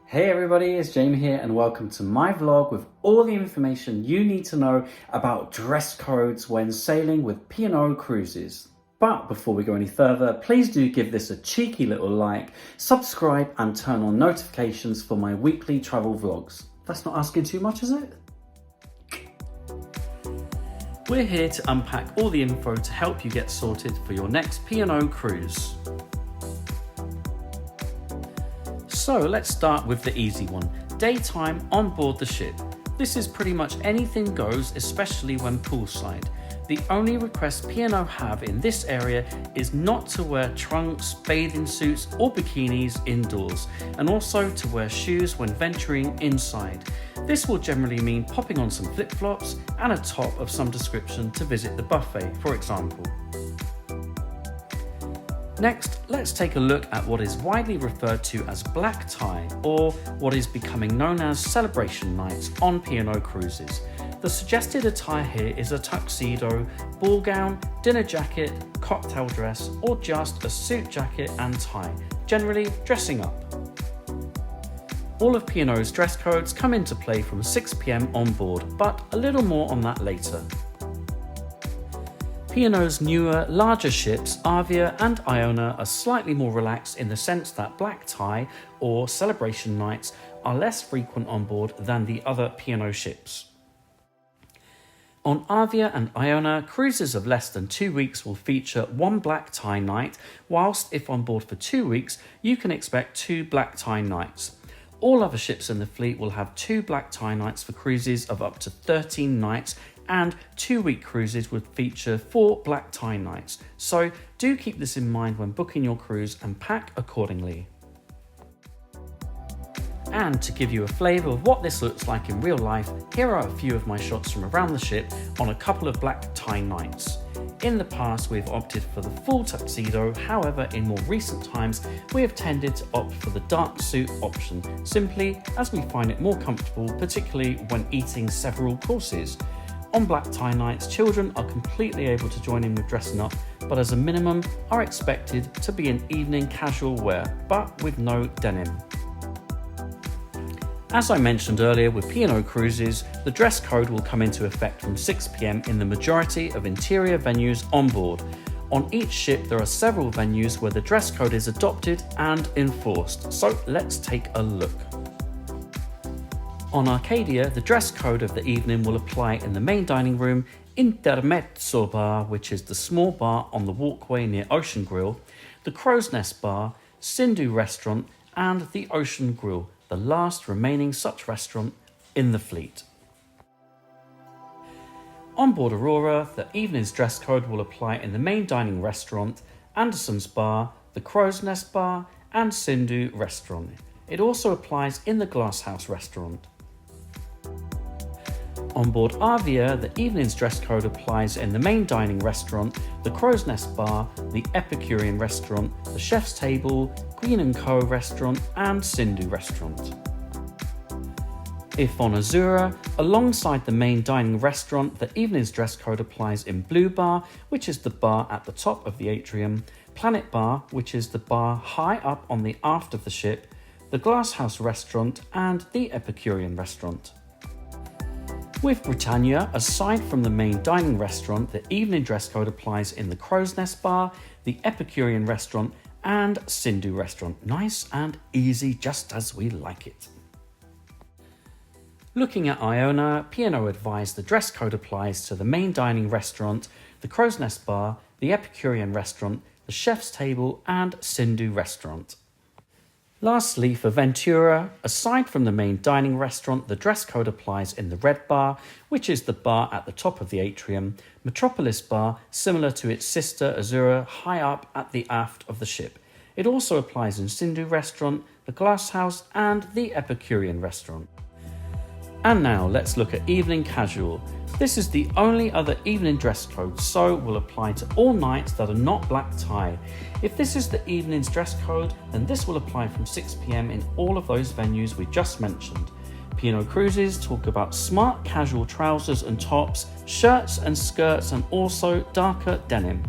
Hey everybody, it's Jamie here and welcome to my vlog with all the information you need to know about dress codes when sailing with P&O Cruises. But before we go any further, please do give this a cheeky little like, subscribe and turn on notifications for my weekly travel vlogs. That's not asking too much, is it? We're here to unpack all the info to help you get sorted for your next P&O cruise. So let's start with the easy one, daytime on board the ship. This is pretty much anything goes, especially when poolside. The only request P&O have in this area is not to wear trunks, bathing suits or bikinis indoors, and also to wear shoes when venturing inside. This will generally mean popping on some flip-flops and a top of some description to visit the buffet, for example. Next, let's take a look at what is widely referred to as black tie, or what is becoming known as celebration nights on P&O cruises. The suggested attire here is a tuxedo, ball gown, dinner jacket, cocktail dress, or just a suit jacket and tie, generally dressing up. All of P&O's dress codes come into play from 6 PM on board, but a little more on that later. P&O's newer, larger ships, Avia and Iona, are slightly more relaxed in the sense that black tie or celebration nights are less frequent on board than the other P&O ships. On Avia and Iona, cruises of less than 2 weeks will feature one black tie night, whilst if on board for 2 weeks, you can expect 2 black tie nights. All other ships in the fleet will have 2 black tie nights for cruises of up to 13 nights, and 2-week cruises would feature 4 black tie nights. So do keep this in mind when booking your cruise and pack accordingly. And to give you a flavour of what this looks like in real life, here are a few of my shots from around the ship on a couple of black tie nights. In the past, we've opted for the full tuxedo, however, in more recent times, we have tended to opt for the dark suit option, simply as we find it more comfortable, particularly when eating several courses. On black tie nights, children are completely able to join in with dressing up, but as a minimum are expected to be in evening casual wear, but with no denim. As I mentioned earlier with P&O cruises, the dress code will come into effect from 6 PM in the majority of interior venues on board. On each ship there are several venues where the dress code is adopted and enforced, so let's take a look. On Arcadia, the dress code of the evening will apply in the main dining room, Intermezzo Bar, which is the small bar on the walkway near Ocean Grill, the Crow's Nest Bar, Sindhu Restaurant, and the Ocean Grill, the last remaining such restaurant in the fleet. On board Aurora, the evening's dress code will apply in the main dining restaurant, Anderson's Bar, the Crow's Nest Bar, and Sindhu Restaurant. It also applies in the Glasshouse Restaurant. On board Avia, the evening's dress code applies in the main dining restaurant, the Crow's Nest Bar, the Epicurean Restaurant, the Chef's Table, Green & Co Restaurant, and Sindhu Restaurant. If on Azura, alongside the main dining restaurant, the evening's dress code applies in Blue Bar, which is the bar at the top of the atrium, Planet Bar, which is the bar high up on the aft of the ship, the Glasshouse Restaurant, and the Epicurean Restaurant. With Britannia, aside from the main dining restaurant, the evening dress code applies in the Crow's Nest Bar, the Epicurean Restaurant, and Sindhu Restaurant. Nice and easy, just as we like it. Looking at Iona, P&O advised the dress code applies to the main dining restaurant, the Crow's Nest Bar, the Epicurean Restaurant, the Chef's Table, and Sindhu Restaurant. Lastly, for Ventura, aside from the main dining restaurant, the dress code applies in the Red Bar, which is the bar at the top of the atrium, Metropolis Bar, similar to its sister Azura, high up at the aft of the ship. It also applies in Sindhu Restaurant, the Glasshouse, and the Epicurean Restaurant. And now let's look at evening casual. This is the only other evening dress code, so will apply to all nights that are not black tie. If this is the evening's dress code, then this will apply from 6 PM in all of those venues we just mentioned. P&O Cruises talk about smart casual trousers and tops, shirts and skirts, and also darker denim.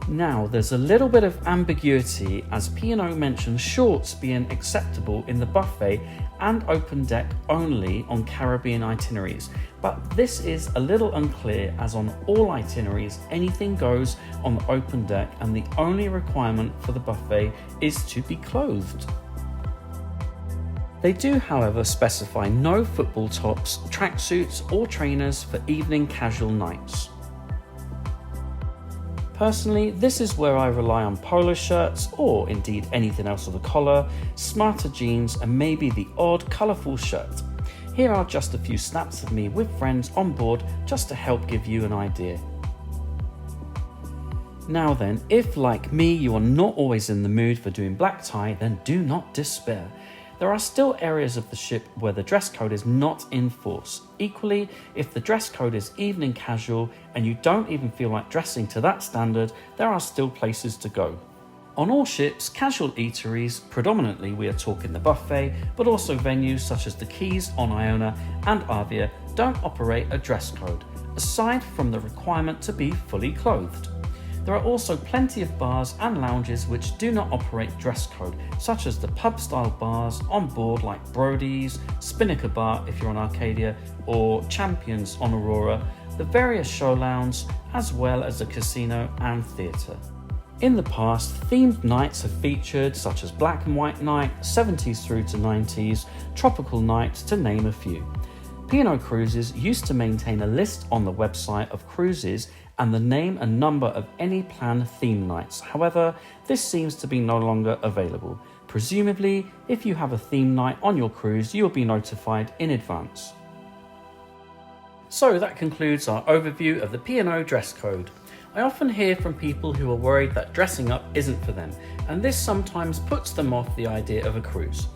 Now, there's a little bit of ambiguity as P&O mentions shorts being acceptable in the buffet and open deck only on Caribbean itineraries, but this is a little unclear as on all itineraries anything goes on the open deck and the only requirement for the buffet is to be clothed. They do, however, specify no football tops, tracksuits or trainers for evening casual nights. Personally, this is where I rely on polo shirts or indeed anything else with a collar, smarter jeans and maybe the odd colourful shirt. Here are just a few snaps of me with friends on board just to help give you an idea. Now then, if like me you are not always in the mood for doing black tie, then do not despair. There are still areas of the ship where the dress code is not in force. Equally, if the dress code is evening casual and you don't even feel like dressing to that standard, there are still places to go. On all ships, casual eateries, predominantly we are talking the buffet, but also venues such as the Keys on Iona and Avia don't operate a dress code, aside from the requirement to be fully clothed. There are also plenty of bars and lounges which do not operate dress code, such as the pub-style bars on board like Brody's, Spinnaker Bar if you're on Arcadia, or Champions on Aurora, the various show lounges, as well as the casino and theatre. In the past, themed nights have featured, such as Black and White Night, 70s through to 90s, Tropical Nights, to name a few. P&O Cruises used to maintain a list on the website of cruises and the name and number of any planned theme nights. However, this seems to be no longer available. Presumably, if you have a theme night on your cruise, you will be notified in advance. So that concludes our overview of the P&O dress code. I often hear from people who are worried that dressing up isn't for them, and this sometimes puts them off the idea of a cruise.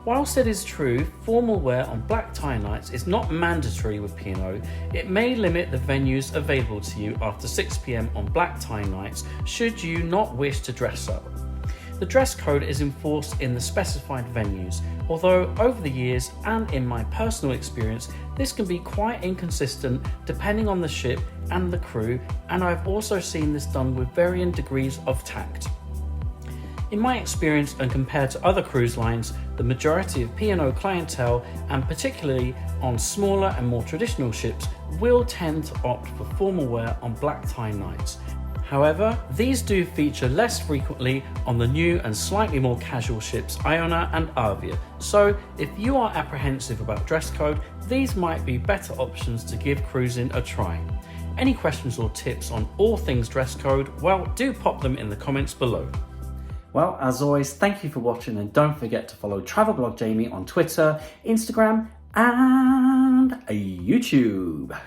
Whilst it is true, formal wear on black tie nights is not mandatory with P&O, it may limit the venues available to you after 6 PM on black tie nights should you not wish to dress up. The dress code is enforced in the specified venues, although over the years and in my personal experience, this can be quite inconsistent depending on the ship and the crew, and I've also seen this done with varying degrees of tact. In my experience and compared to other cruise lines, the majority of P&O clientele, and particularly on smaller and more traditional ships, will tend to opt for formal wear on black tie nights. However, these do feature less frequently on the new and slightly more casual ships Iona and Avia, so if you are apprehensive about dress code, these might be better options to give cruising a try. Any questions or tips on all things dress code, well, do pop them in the comments below. Well, as always, thank you for watching and don't forget to follow Travelblog Jamie on Twitter, Instagram and YouTube.